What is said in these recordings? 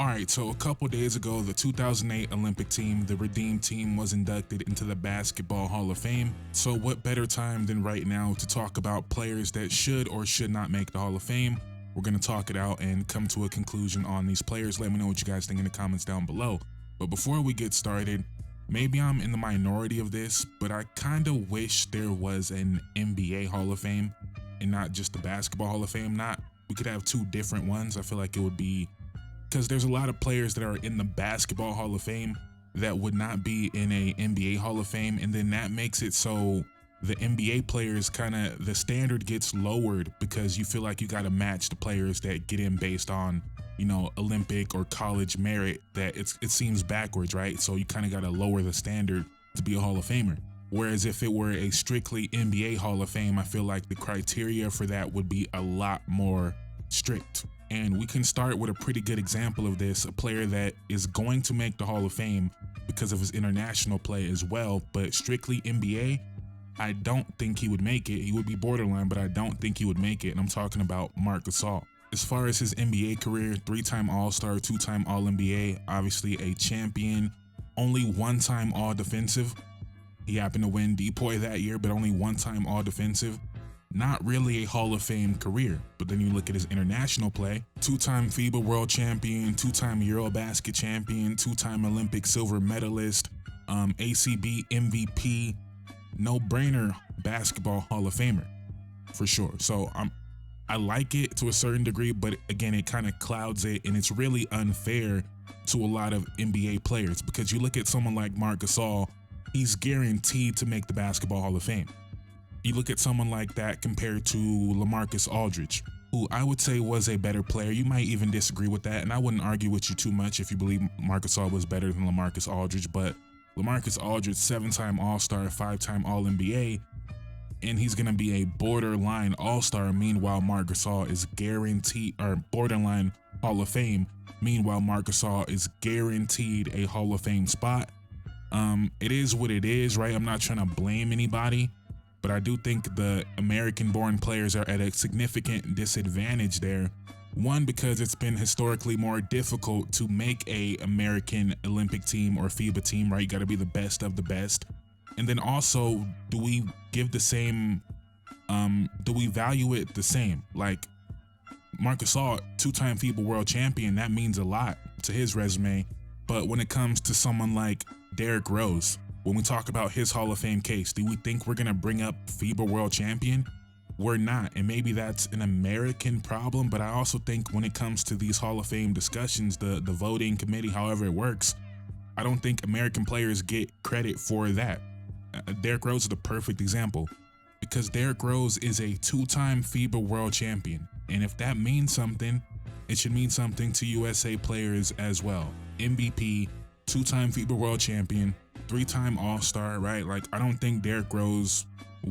Alright, so a couple days ago, the 2008 Olympic team, the Redeem team, was inducted into the Basketball Hall of Fame. So what better time than right now to talk about players that should or should not make the Hall of Fame? We're going to talk it out and come to a conclusion on these players. Let me know what you guys think in the comments down below. But before we get started, maybe I'm in the minority of this, but I kind of wish there was an NBA Hall of Fame and not just the Basketball Hall of Fame. We could have two different ones. I feel like it would be, because there's a lot of players that are in the Basketball Hall of Fame that would not be in a NBA Hall of Fame, and then that makes it so the NBA players the standard gets lowered because you feel like you got to match the players that get in based on, Olympic or college merit. That it seems backwards, right? So you kind of got to lower the standard to be a Hall of Famer. Whereas if it were a strictly NBA Hall of Fame, I feel like the criteria for that would be a lot more strict. And we can start with a pretty good example of this, a player that is going to make the Hall of Fame because of his international play as well, but strictly NBA, I don't think he would make it. He would be borderline, but I don't think he would make it, and I'm talking about Marc Gasol. As far as his NBA career, 3-time All-Star, 2-time All-NBA, obviously a champion, only 1-time All-Defensive. He happened to win Depoy that year, but only 1-time All-Defensive. Not really a Hall of Fame career, but then you look at his international play, 2-time FIBA World Champion, 2-time Eurobasket Champion, 2-time Olympic silver medalist, ACB MVP, no-brainer basketball Hall of Famer, for sure. So I like it to a certain degree, but again, it kind of clouds it, and it's really unfair to a lot of NBA players because you look at someone like Marc Gasol, he's guaranteed to make the Basketball Hall of Fame. You look at someone like that compared to LaMarcus Aldridge, who I would say was a better player. You might even disagree with that, and I wouldn't argue with you too much if you believe Marc Gasol was better than LaMarcus Aldridge, but LaMarcus Aldridge, 7-time All-Star, 5-time All-NBA, and he's going to be a borderline All-Star. Meanwhile, Marc Gasol is guaranteed, or borderline Hall of Fame. Meanwhile, Marc Gasol is guaranteed a Hall of Fame spot. It is what it is, right? I'm not trying to blame anybody, but I do think the American-born players are at a significant disadvantage there. One, because it's been historically more difficult to make a American Olympic team or FIBA team, right? You got to be the best of the best. And then also, do we give the same, do we value it the same? Like, Marc Gasol, 2-time FIBA World Champion, that means a lot to his resume. But when it comes to someone like Derrick Rose, when we talk about his Hall of Fame case, do we think we're going to bring up FIBA World Champion? We're not, and maybe that's an American problem, but I also think when it comes to these Hall of Fame discussions, the voting committee, however it works, I don't think American players get credit for that. Derrick Rose is the perfect example, because Derrick Rose is a 2-time FIBA World Champion, and if that means something, it should mean something to USA players as well. MVP, 2-time FIBA World Champion, 3-time All-Star, right? Like, I don't think Derrick Rose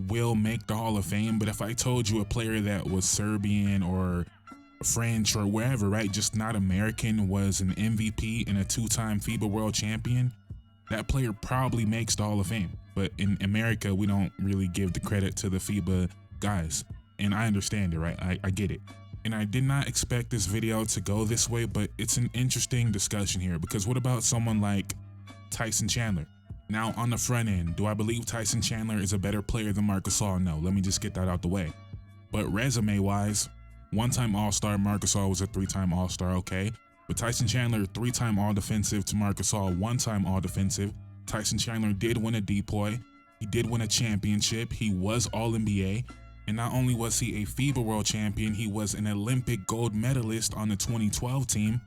will make the Hall of Fame, but if I told you a player that was Serbian or French or wherever, right, just not American, was an MVP and a 2-time FIBA World Champion, that player probably makes the Hall of Fame. But in America, we don't really give the credit to the FIBA guys, and I understand it, right? I get it. And I did not expect this video to go this way, but it's an interesting discussion here, because what about someone like Tyson Chandler? Now, on the front end, do I believe Tyson Chandler is a better player than Marc Gasol? No, let me just get that out the way. But resume-wise, 1-time All-Star, Marc Gasol was a 3-time All-Star, okay? But Tyson Chandler, 3-time All-Defensive to Marc Gasol, 1-time All-Defensive. Tyson Chandler did win a Depoy. He did win a championship. He was All-NBA. And not only was he a FIBA World Champion, he was an Olympic gold medalist on the 2012 team.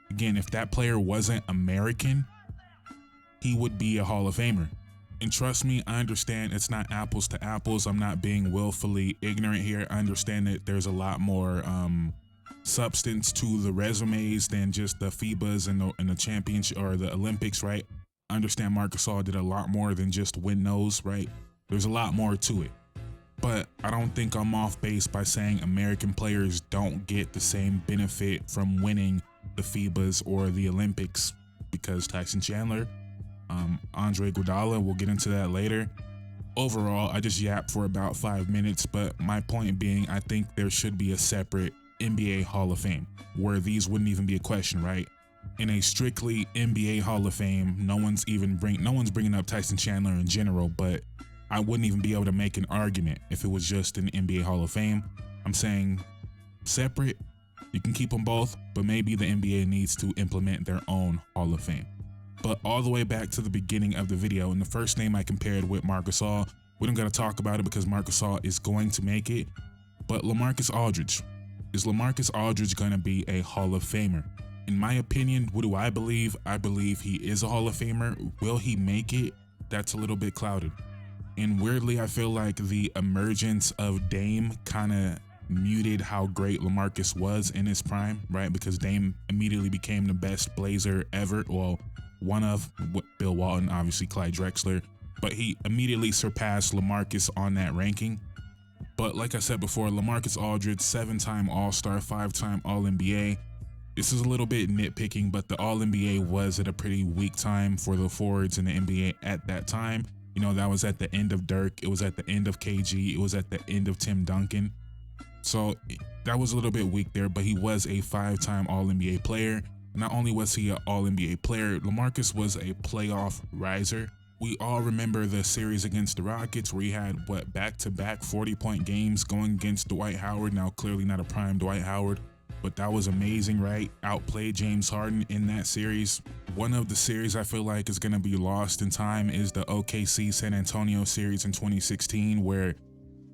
Again, if that player wasn't American, he would be a Hall of Famer. And trust me, I understand it's not apples to apples. I'm not being willfully ignorant here. I understand that there's a lot more substance to the resumes than just the FIBAs and the championship or the Olympics, right? I understand Marc Gasol did a lot more than just win those, right? There's a lot more to it. But I don't think I'm off base by saying American players don't get the same benefit from winning the FIBAs or the Olympics, because Tyson Chandler, Andre Iguodala, we'll get into that later. Overall, I just yapped for about 5 minutes, but my point being, I think there should be a separate NBA Hall of Fame, where these wouldn't even be a question, right? In a strictly NBA Hall of Fame, no one's bringing up Tyson Chandler in general, but I wouldn't even be able to make an argument if it was just an NBA Hall of Fame. I'm saying separate, you can keep them both, but maybe the NBA needs to implement their own Hall of Fame. But all the way back to the beginning of the video, and the first name I compared with Marc Gasol, we don't gotta talk about it because Marc Gasol is going to make it, but LaMarcus Aldridge. Is LaMarcus Aldridge gonna be a Hall of Famer? In my opinion, what do I believe? I believe he is a Hall of Famer. Will he make it? That's a little bit clouded. And weirdly, I feel like the emergence of Dame kind of muted how great LaMarcus was in his prime, right? Because Dame immediately became the best Blazer ever. Well, one of Bill Walton, obviously Clyde Drexler, but he immediately surpassed LaMarcus on that ranking. But like I said before, LaMarcus Aldridge, 7-time All-Star, 5-time All-NBA. This is a little bit nitpicking, but the All-NBA was at a pretty weak time for the forwards in the NBA at that time. You know, that was at the end of Dirk, it was at the end of KG, it was at the end of Tim Duncan. So that was a little bit weak there, but he was a 5-time All-NBA player. Not only was he an All-NBA player, LaMarcus was a playoff riser. We all remember the series against the Rockets where he had, back-to-back 40-point games going against Dwight Howard. Now, clearly not a prime Dwight Howard, but that was amazing, right? Outplayed James Harden in that series. One of the series I feel like is going to be lost in time is the OKC San Antonio series in 2016, where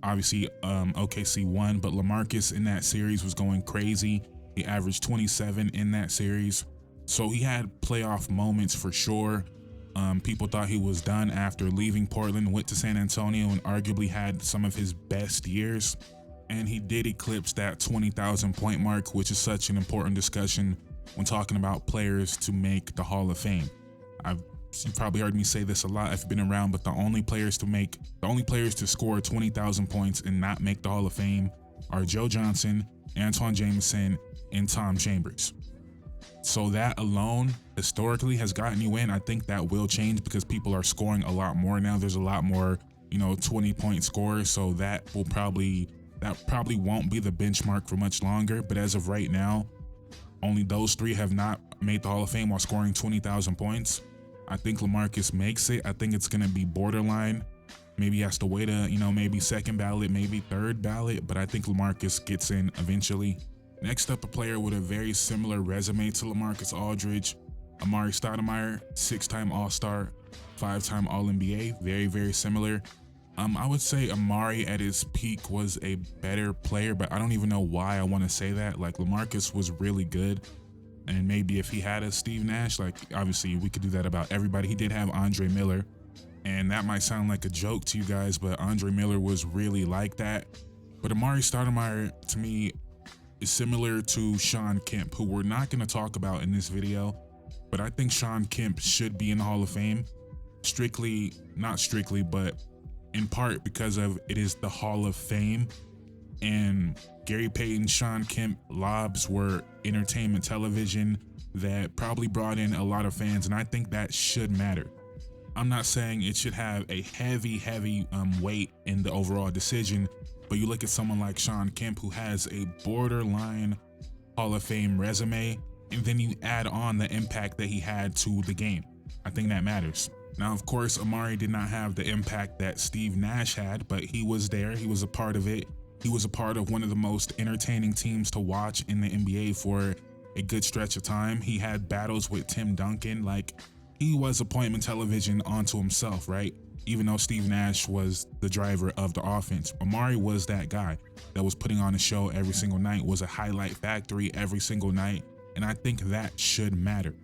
obviously OKC won, but LaMarcus in that series was going crazy. He averaged 27 in that series. So he had playoff moments for sure. People thought he was done after leaving Portland, went to San Antonio and arguably had some of his best years. And he did eclipse that 20,000 point mark, which is such an important discussion when talking about players to make the Hall of Fame. You probably heard me say this a lot if you've been around, but the only players to score 20,000 points and not make the Hall of Fame are Joe Johnson, Antoine Jameson, and Tom Chambers. So that alone historically has gotten you in. I think that will change because people are scoring a lot more now. There's a lot more, 20-point scores, so that probably won't be the benchmark for much longer. But as of right now, only those three have not made the Hall of Fame while scoring 20,000 points. I think LaMarcus makes it. I think it's going to be borderline. Maybe he has to wait maybe second ballot, maybe third ballot, but I think LaMarcus gets in eventually. Next up, a player with a very similar resume to LaMarcus Aldridge, Amari Stoudemire, 6-time All-Star, 5-time All-NBA, very, very similar. I would say Amari at his peak was a better player, but I don't even know why I want to say that. Like, LaMarcus was really good, and maybe if he had a Steve Nash, like, obviously we could do that about everybody. He did have Andre Miller, and that might sound like a joke to you guys, but Andre Miller was really like that. But Amari Stoudemire, to me, is similar to Shawn Kemp, who we're not going to talk about in this video, but I think Shawn Kemp should be in the Hall of Fame. Not strictly, but in part because of it is the Hall of Fame, and Gary Payton, Shawn Kemp lobs were entertainment television that probably brought in a lot of fans, and I think that should matter. I'm not saying it should have a heavy weight in the overall decision, but you look at someone like Shawn Kemp, who has a borderline Hall of Fame resume, and then you add on the impact that he had to the game. I think that matters. Now, of course, Amari did not have the impact that Steve Nash had, but he was there. He was a part of it. He was a part of one of the most entertaining teams to watch in the NBA for a good stretch of time. He had battles with Tim Duncan. Like, he was appointment television onto himself, right? Even though Steve Nash was the driver of the offense, Amari was that guy that was putting on a show every single night, was a highlight factory every single night, and I think that should matter.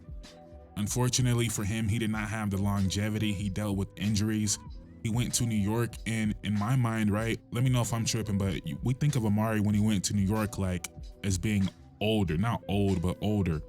Unfortunately for him, he did not have the longevity. He dealt with injuries. He went to New York, and in my mind, right, let me know if I'm tripping, but we think of Amari when he went to New York like as being older, not old, but older.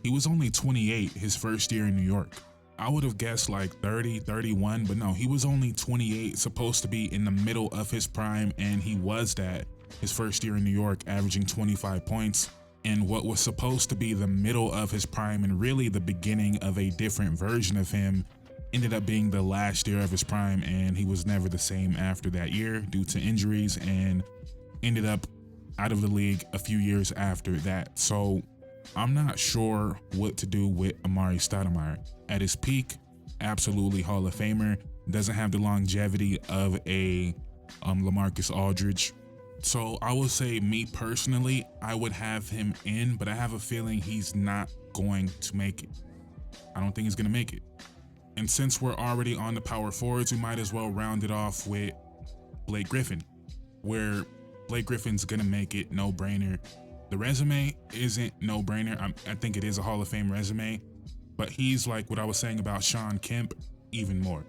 He was only 28 his first year in New York. I would have guessed like 30, 31, but no, he was only 28, supposed to be in the middle of his prime, and he was that his first year in New York, averaging 25 points. And what was supposed to be the middle of his prime and really the beginning of a different version of him ended up being the last year of his prime, and he was never the same after that year due to injuries, and ended up out of the league a few years after that. So I'm not sure what to do with Amari Stoudemire. At his peak, absolutely Hall of Famer. Doesn't have the longevity of a LaMarcus Aldridge. So I would say, me personally, I would have him in, but I have a feeling he's not going to make it. I don't think he's going to make it. And since we're already on the power forwards, we might as well round it off with Blake Griffin, where Blake Griffin's going to make it, no brainer. The resume isn't no brainer. I think it is a Hall of Fame resume, but he's like what I was saying about Sean Kemp, even more.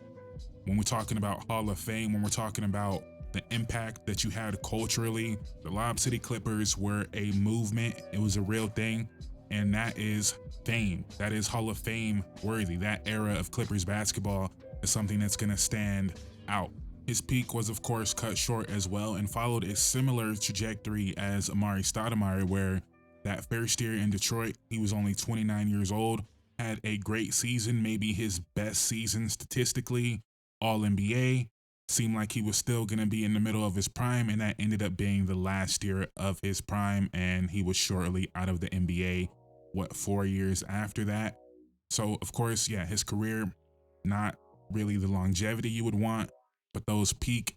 When we're talking about Hall of Fame, when we're talking about the impact that you had culturally, the Lob City Clippers were a movement. It was a real thing, and that is fame. That is Hall of Fame worthy. That era of Clippers basketball is something that's going to stand out. His peak was, of course, cut short as well and followed a similar trajectory as Amari Stoudemire, where that first year in Detroit, he was only 29 years old, had a great season, maybe his best season statistically, All-NBA, seemed like he was still going to be in the middle of his prime, and that ended up being the last year of his prime, and he was shortly out of the NBA, 4 years after that. So, of course, yeah, his career, not really the longevity you would want, but those peak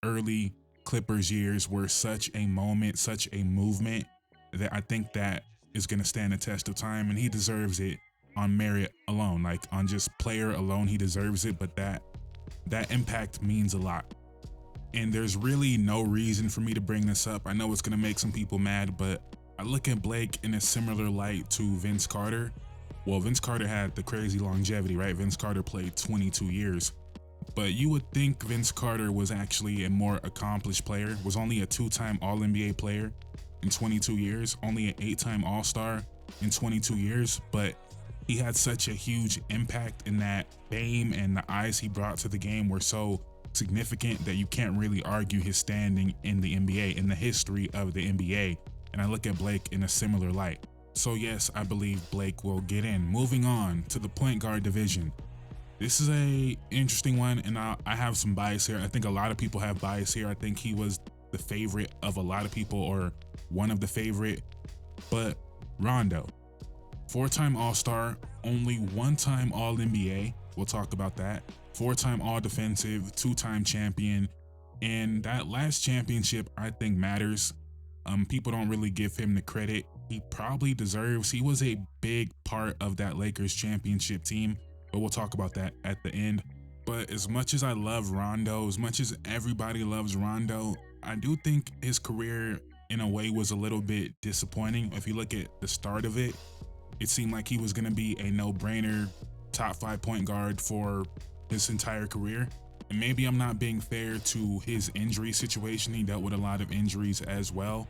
early Clippers years were such a moment, such a movement, that I think that is going to stand the test of time, and he deserves it on merit alone. Like, on just player alone, he deserves it, but that impact means a lot. And there's really no reason for me to bring this up. I know it's going to make some people mad, but I look at Blake in a similar light to Vince Carter. Well, Vince Carter had the crazy longevity, right? Vince Carter played 22 years. But you would think Vince Carter was actually a more accomplished player, was only a 2-time All-NBA player in 22 years, only an 8-time All-Star in 22 years, but he had such a huge impact in that fame, and the eyes he brought to the game were so significant that you can't really argue his standing in the NBA, in the history of the NBA. And I look at Blake in a similar light. So yes, I believe Blake will get in. Moving on to the point guard division. This is a interesting one, and I have some bias here. I think a lot of people have bias here. I think he was the favorite of a lot of people, or one of the favorite, but Rondo, 4-time All-Star, only 1-time All-NBA. We'll talk about that. 4-time All-Defensive, 2-time champion. And that last championship, I think, matters. People don't really give him the credit he probably deserves. He was a big part of that Lakers championship team, but we'll talk about that at the end. But as much as I love Rondo, as much as everybody loves Rondo, I do think his career in a way was a little bit disappointing. If you look at the start of it, it seemed like he was going to be a no-brainer top 5 point guard for his entire career. And maybe I'm not being fair to his injury situation. He dealt with a lot of injuries as well,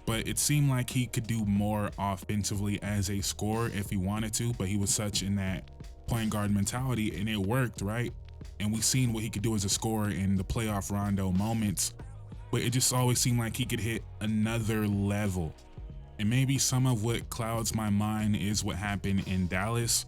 but it seemed like he could do more offensively as a scorer if he wanted to, but he was such in that point guard mentality, and it worked, right? And we've seen what he could do as a scorer in the playoff Rondo moments, but it just always seemed like he could hit another level. And maybe some of what clouds my mind is what happened in Dallas.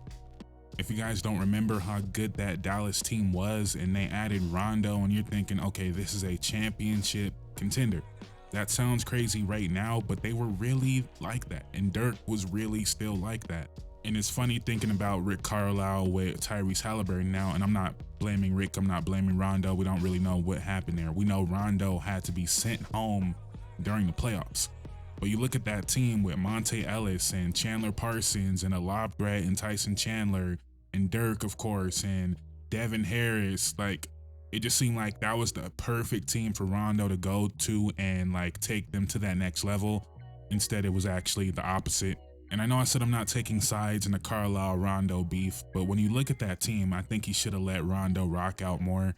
If you guys don't remember how good that Dallas team was, and they added Rondo, and you're thinking, okay, this is a championship contender. That sounds crazy right now, but they were really like that. And Dirk was really still like that. And it's funny thinking about Rick Carlisle with Tyrese Halliburton now, and I'm not blaming Rick, I'm not blaming Rondo. We don't really know what happened there. We know Rondo had to be sent home during the playoffs. But you look at that team with Monte Ellis and Chandler Parsons and a lob threat and Tyson Chandler and Dirk, of course, and Devin Harris. Like, it just seemed like that was the perfect team for Rondo to go to and like take them to that next level. Instead, it was actually the opposite. And I know I said I'm not taking sides in the Carlisle-Rondo beef, but when you look at that team, I think he should have let Rondo rock out more.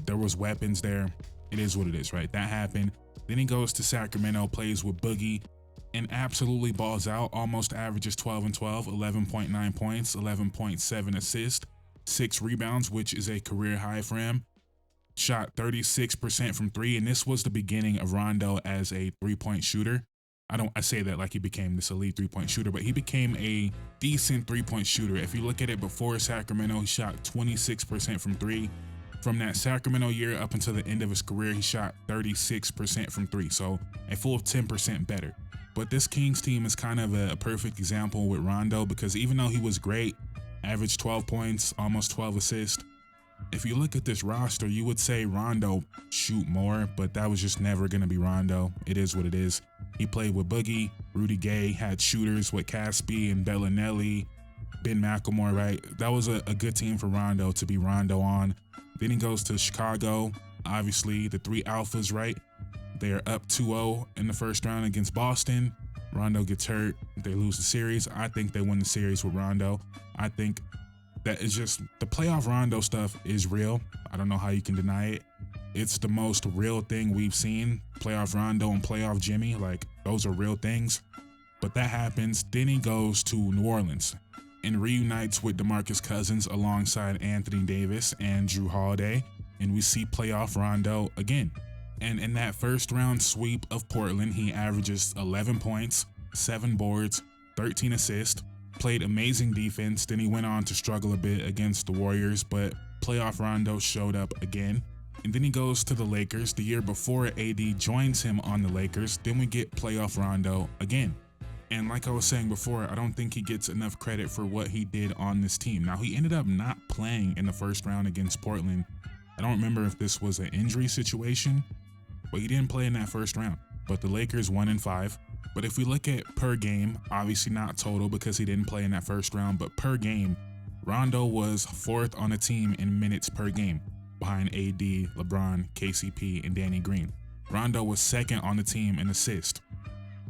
There was weapons there. It is what it is, right? That happened. Then he goes to Sacramento, plays with Boogie, and absolutely balls out. Almost averages 12 and 12, 11.9 points, 11.7 assists, 6 rebounds, which is a career high for him. Shot 36% from 3, and this was the beginning of Rondo as a 3-point shooter. I say that like he became this elite 3-point shooter, but he became a decent 3-point shooter. If you look at it before Sacramento, he shot 26% from 3. From that Sacramento year up until the end of his career, he shot 36% from three, so a full 10% better. But this Kings team is kind of a perfect example with Rondo, because even though he was great, averaged 12 points, almost 12 assists, if you look at this roster, you would say Rondo shoot more, but that was just never going to be Rondo. It is what it is. He played with Boogie, Rudy Gay, had shooters with Caspi and Bellinelli, Ben McLemore, right? That was a good team for Rondo to be Rondo on. Then he goes to Chicago. Obviously, the three alphas, right? They are up 2-0 in the first round against Boston. Rondo gets hurt. They lose the series. I think they win the series with Rondo. I think that is just, the playoff Rondo stuff is real. I don't know how you can deny it. It's the most real thing we've seen. Playoff Rondo and playoff Jimmy, like, those are real things. But that happens. Then he goes to New Orleans and reunites with DeMarcus Cousins alongside Anthony Davis and Drew Holiday. And we see playoff Rondo again. And in that first round sweep of Portland, he averages 11 points, 7 boards, 13 assists, played amazing defense. Then he went on to struggle a bit against the Warriors, but playoff Rondo showed up again. And then he goes to the Lakers the year before AD joins him on the Lakers. Then we get playoff Rondo again. And like I was saying before, I don't think he gets enough credit for what he did on this team. Now, he ended up not playing in the first round against Portland. I don't remember if this was an injury situation, but he didn't play in that first round. But the Lakers won in 5. But if we look at per game, obviously not total because he didn't play in that first round, but per game, Rondo was 4th on the team in minutes per game, behind AD, LeBron, KCP, and Danny Green. Rondo was 2nd on the team in assists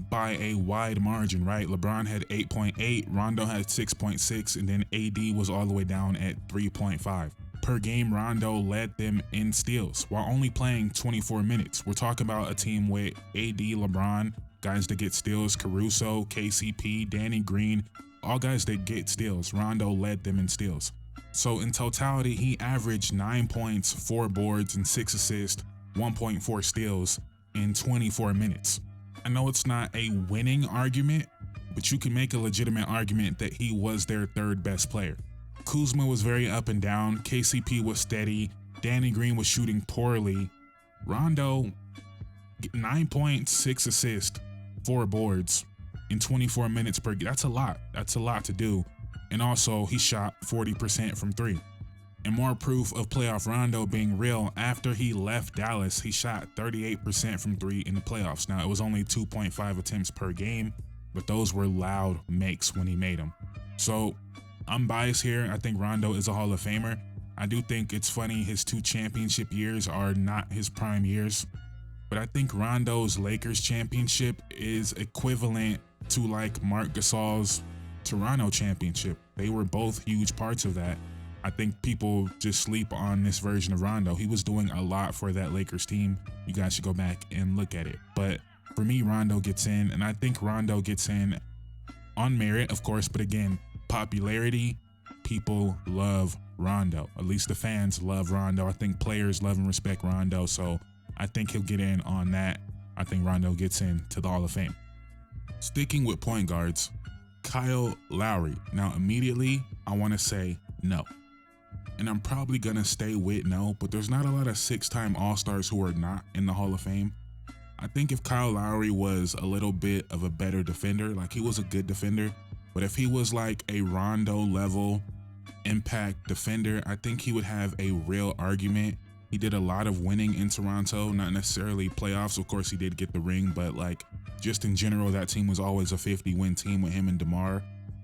by a wide margin, right? LeBron had 8.8, Rondo had 6.6, and then AD was all the way down at 3.5. Per game, Rondo led them in steals while only playing 24 minutes. We're talking about a team with AD, LeBron, guys that get steals, Caruso, KCP, Danny Green, all guys that get steals. Rondo led them in steals. So in totality, he averaged 9 points, 4 boards, and 6 assists, 1.4 steals in 24 minutes. I know it's not a winning argument, but you can make a legitimate argument that he was their 3rd best player. Kuzma was very up and down. KCP was steady. Danny Green was shooting poorly. Rondo, 9 points, 6 assists, 4 boards in 24 minutes per game. That's a lot. That's a lot to do. And also, he shot 40% from 3. And more proof of playoff Rondo being real, after he left Dallas, he shot 38% from 3 in the playoffs. Now, it was only 2.5 attempts per game, but those were loud makes when he made them. So, I'm biased here. I think Rondo is a Hall of Famer. I do think it's funny his 2 championship years are not his prime years, but I think Rondo's Lakers championship is equivalent to like Marc Gasol's Toronto championship. They were both huge parts of that. I think people just sleep on this version of Rondo. He was doing a lot for that Lakers team. You guys should go back and look at it. But for me, Rondo gets in, and I think Rondo gets in on merit, of course, but again, popularity, people love Rondo. At least the fans love Rondo. I think players love and respect Rondo, so I think he'll get in on that. I think Rondo gets in to the Hall of Fame. Sticking with point guards, Kyle Lowry. Now, immediately, I want to say no. And I'm probably going to stay with no, but there's not a lot of 6-time All-Stars who are not in the Hall of Fame. I think if Kyle Lowry was a little bit of a better defender, like he was a good defender, but if he was like a Rondo level impact defender, I think he would have a real argument. He did a lot of winning in Toronto, not necessarily playoffs. Of course, he did get the ring, but like just in general, that team was always a 50-win team with him and DeMar.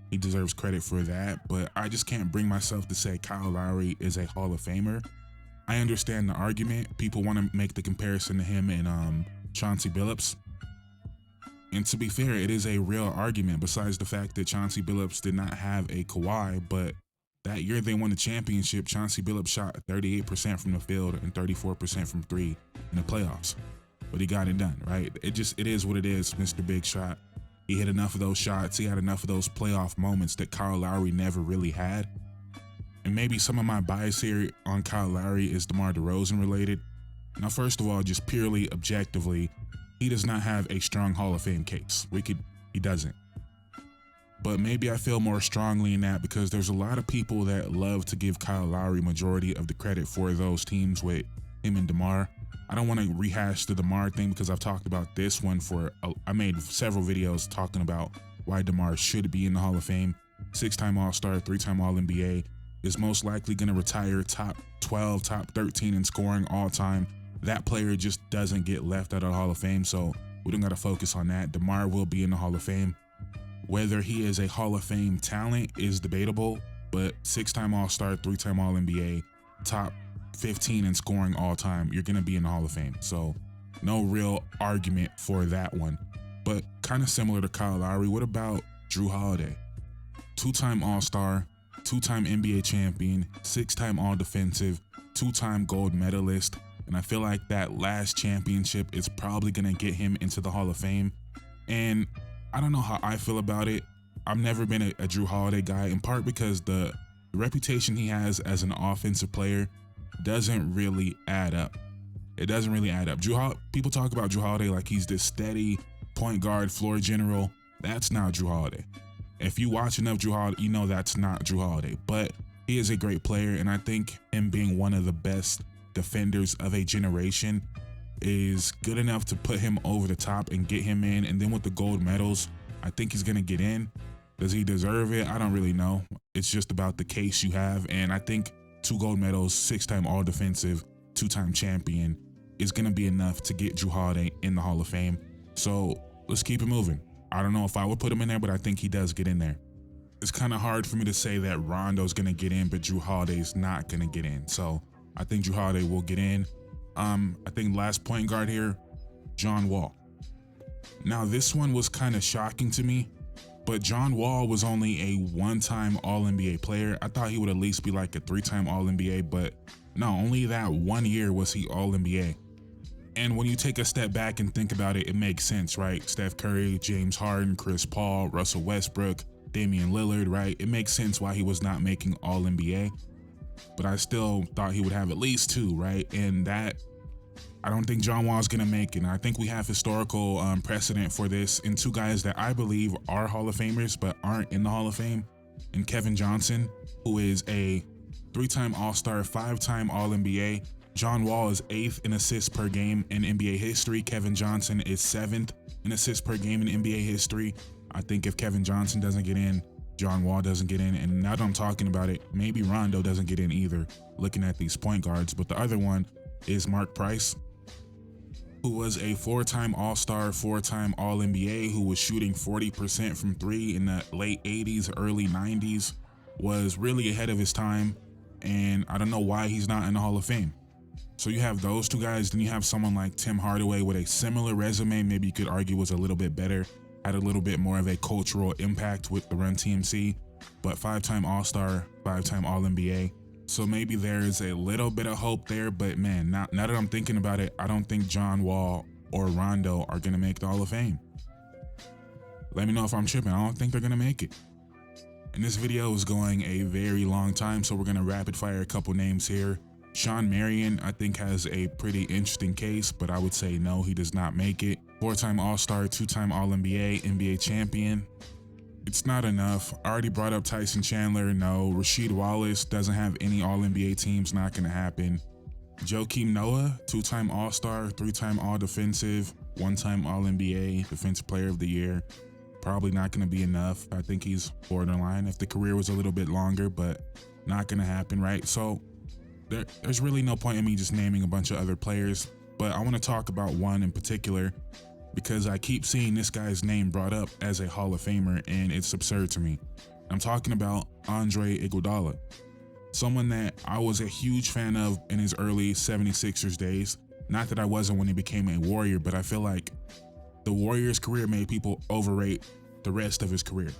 He deserves credit for that, but I just can't bring myself to say Kyle Lowry is a Hall of Famer. I understand the argument. People want to make the comparison to him and Chauncey Billups. And to be fair, it is a real argument, besides the fact that Chauncey Billups did not have a Kawhi, but that year they won the championship, Chauncey Billups shot 38% from the field and 34% from 3 in the playoffs. But he got it done, right? It is what it is, Mr. Big Shot. He hit enough of those shots. He had enough of those playoff moments that Kyle Lowry never really had. And maybe some of my bias here on Kyle Lowry is DeMar DeRozan related. Now, first of all, just purely objectively, he does not have a strong Hall of Fame case. He doesn't. but maybe I feel more strongly in that because there's a lot of people that love to give Kyle Lowry majority of the credit for those teams with him and DeMar. I don't want to rehash the DeMar thing because I've talked about this one I made several videos talking about why DeMar should be in the Hall of Fame. 6-time All-Star, 3-time All-NBA, is most likely going to retire top 12, top 13 in scoring all time. That player just doesn't get left out of the Hall of Fame, so we don't got to focus on that. DeMar will be in the Hall of Fame. Whether he is a Hall of Fame talent is debatable, but 6-time All-Star, 3-time All-NBA, top 15 in scoring all time, you're going to be in the Hall of Fame. So no real argument for that one. But kind of similar to Kyle Lowry, what about Jrue Holiday? 2-time All-Star, 2-time NBA champion, 6-time All-Defensive, 2-time gold medalist. And I feel like that last championship is probably going to get him into the Hall of Fame. And I don't know how I feel about it. I've never been a Jrue Holiday guy, in part because the reputation he has as an offensive player doesn't really add up. It doesn't really add up. People talk about Jrue Holiday like he's this steady point guard, floor general. That's not Jrue Holiday. If you watch enough Jrue Holiday, you know that's not Jrue Holiday. But he is a great player, and I think him being one of the best defenders of a generation is good enough to put him over the top and get him in. And then with the gold medals, I think he's gonna get in. Does he deserve it? I don't really know. It's just about the case you have, and I think 2 gold medals, 6-time All-Defensive, 2-time champion is gonna be enough to get Jrue Holiday in the Hall of Fame. So let's keep it moving. I don't know if I would put him in there, but I think he does get in there. It's kind of hard for me to say that Rondo's gonna get in, but Jrue Holiday's not gonna get in. So I think Jrue Holiday will get in. I think last point guard here, John Wall. Now this one was kind of shocking to me, but John Wall was only a 1-time All-NBA player. I thought he would at least be like a 3-time All-NBA, but no, only that 1 year was he All-NBA. And when you take a step back and think about it, it makes sense, right? Steph Curry, James Harden, Chris Paul, Russell Westbrook, Damian Lillard, right? It makes sense why he was not making All-NBA. But I still thought he would have at least 2, right? And that, I don't think John Wall's gonna make it. And I think we have historical precedent for this in 2 guys that I believe are Hall of Famers but aren't in the Hall of Fame. And Kevin Johnson, who is a 3-time All-Star, 5-time All-NBA. John Wall is 8th in assists per game in NBA history. Kevin Johnson is 7th in assists per game in NBA history. I think if Kevin Johnson doesn't get in, John Wall doesn't get in. And now that I'm talking about it, maybe Rondo doesn't get in either, looking at these point guards. But the other one is Mark Price, who was a 4-time All-Star, 4-time All-NBA, who was shooting 40% from 3 in the late 80s, early 90s, was really ahead of his time. And I don't know why he's not in the Hall of Fame. So you have those 2 guys, then you have someone like Tim Hardaway with a similar resume, maybe you could argue was a little bit better, had a little bit more of a cultural impact with the Run TMC, but 5-time All-Star, 5-time All-NBA. So maybe there's a little bit of hope there, but man, now that I'm thinking about it, I don't think John Wall or Rondo are gonna make the Hall of Fame. Let me know if I'm tripping. I don't think they're gonna make it. And this video is going a very long time, so we're gonna rapid fire a couple names here. Shawn Marion, I think, has a pretty interesting case, but I would say no, he does not make it. 4-time All-Star, 2-time All-NBA, NBA champion. It's not enough. I already brought up Tyson Chandler, no. Rasheed Wallace doesn't have any All-NBA teams, not gonna happen. Joakim Noah, 2-time All-Star, 3-time All-Defensive, 1-time All-NBA, Defensive Player of the Year. Probably not gonna be enough. I think he's borderline if the career was a little bit longer, but not gonna happen, right? So there's really no point in me just naming a bunch of other players, but I want to talk about one in particular because I keep seeing this guy's name brought up as a Hall of Famer, and it's absurd to me. I'm talking about Andre Iguodala, someone that I was a huge fan of in his early 76ers days. Not that I wasn't when he became a Warrior, but I feel like the Warriors' career made people overrate the rest of his career.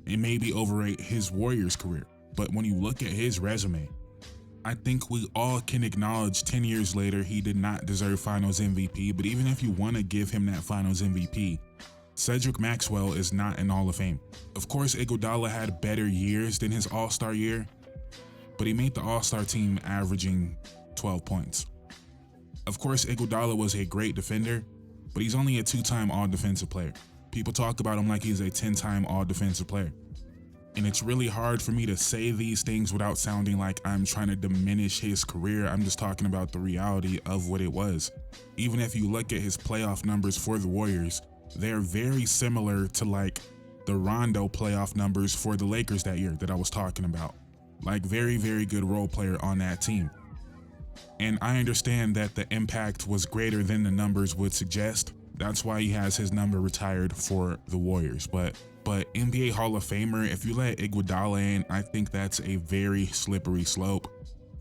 It maybe overrate his Warriors' career, but when you look at his resume, I think we all can acknowledge 10 years later he did not deserve Finals MVP, but even if you want to give him that Finals MVP, Cedric Maxwell is not in the Hall of Fame. Of course, Iguodala had better years than his All-Star year, but he made the All-Star team averaging 12 points. Of course, Iguodala was a great defender, but he's only a 2-time All-Defensive player. People talk about him like he's a 10-time all-defensive player. And it's really hard for me to say these things without sounding like I'm trying to diminish his career. I'm just talking about the reality of what it was. Even if you look at his playoff numbers for the Warriors, they're very similar to like the Rondo playoff numbers for the Lakers that year that I was talking about. Like very, very good role player on that team. And I understand that the impact was greater than the numbers would suggest. That's why he has his number retired for the Warriors. But NBA Hall of Famer, if you let Iguodala in, I think that's a very slippery slope.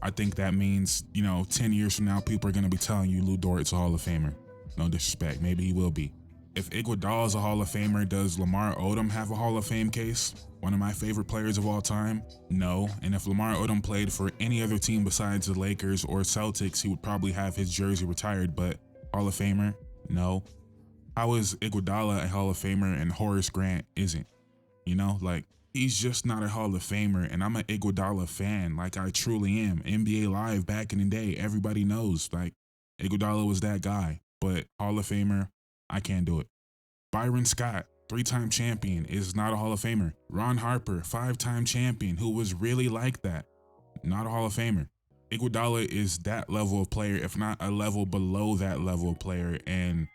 I think that means, 10 years from now, people are going to be telling you Lu Dort's a Hall of Famer. No disrespect, maybe he will be. If Iguodala is a Hall of Famer, does Lamar Odom have a Hall of Fame case? One of my favorite players of all time? No. And if Lamar Odom played for any other team besides the Lakers or Celtics, he would probably have his jersey retired, but Hall of Famer? No. How is Iguodala a Hall of Famer and Horace Grant isn't? He's just not a Hall of Famer, and I'm an Iguodala fan, like I truly am. NBA Live back in the day, everybody knows, Iguodala was that guy, but Hall of Famer, I can't do it. Byron Scott, 3-time champion, is not a Hall of Famer. Ron Harper, 5-time champion, who was really like that, not a Hall of Famer. Iguodala is that level of player, if not a level below that level of player, and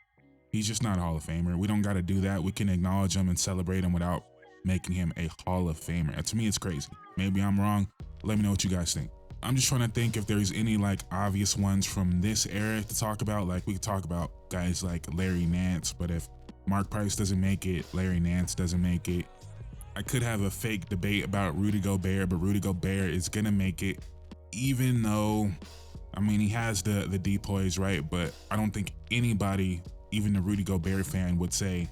he's just not a Hall of Famer. We don't got to do that. We can acknowledge him and celebrate him without making him a Hall of Famer. To me, it's crazy. Maybe I'm wrong. Let me know what you guys think. I'm just trying to think if there's any obvious ones from this era to talk about. We could talk about guys like Larry Nance, but if Mark Price doesn't make it, Larry Nance doesn't make it. I could have a fake debate about Rudy Gobert, but Rudy Gobert is gonna make it, even though, he has the depoys, right? But I don't think anybody, even the Rudy Gobert fan, would say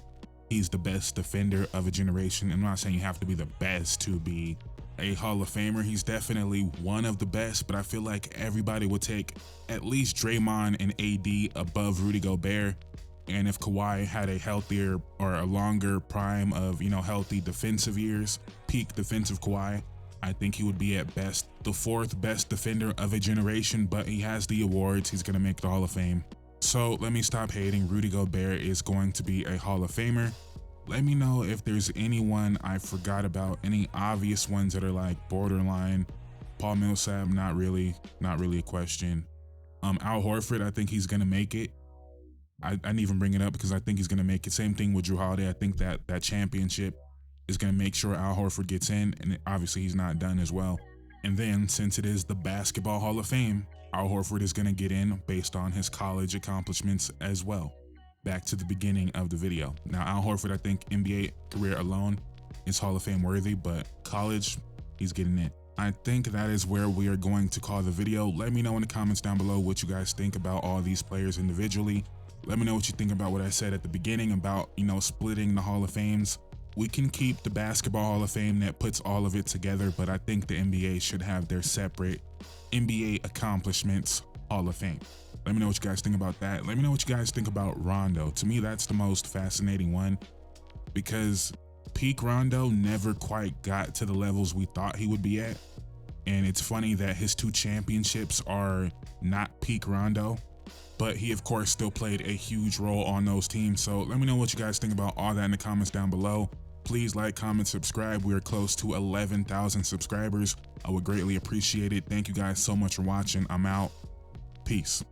he's the best defender of a generation. I'm not saying you have to be the best to be a Hall of Famer. He's definitely one of the best, but I feel like everybody would take at least Draymond and AD above Rudy Gobert. And if Kawhi had a healthier or a longer prime of, healthy defensive years, peak defensive Kawhi, I think he would be at best the 4th best defender of a generation, but he has the awards. He's going to make the Hall of Fame. So let me stop hating. Rudy Gobert is going to be a Hall of Famer. Let me know if there's anyone I forgot about, any obvious ones that are borderline. Paul Millsap, not really a question. Al Horford, I think he's gonna make it. I didn't even bring it up because I think he's gonna make it. Same thing with Jrue Holiday. I think that championship is gonna make sure Al Horford gets in, and obviously he's not done as well. And then, since it is the Basketball Hall of Fame, Al Horford is gonna get in based on his college accomplishments as well. Back to the beginning of the video. Now, Al Horford, I think NBA career alone is Hall of Fame worthy, but college, he's getting in. I think that is where we are going to call the video. Let me know in the comments down below what you guys think about all these players individually. Let me know what you think about what I said at the beginning about, splitting the Hall of Fames. We can keep the Basketball Hall of Fame that puts all of it together, but I think the NBA should have their separate NBA accomplishments Hall of Fame. Let me know what you guys think about that. Let me know what you guys think about Rondo. To me, that's the most fascinating one because peak Rondo never quite got to the levels we thought he would be at. And it's funny that his 2 championships are not peak Rondo, but he of course still played a huge role on those teams. So let me know what you guys think about all that in the comments down below. Please like, comment, subscribe. We are close to 11,000 subscribers. I would greatly appreciate it. Thank you guys so much for watching. I'm out. Peace.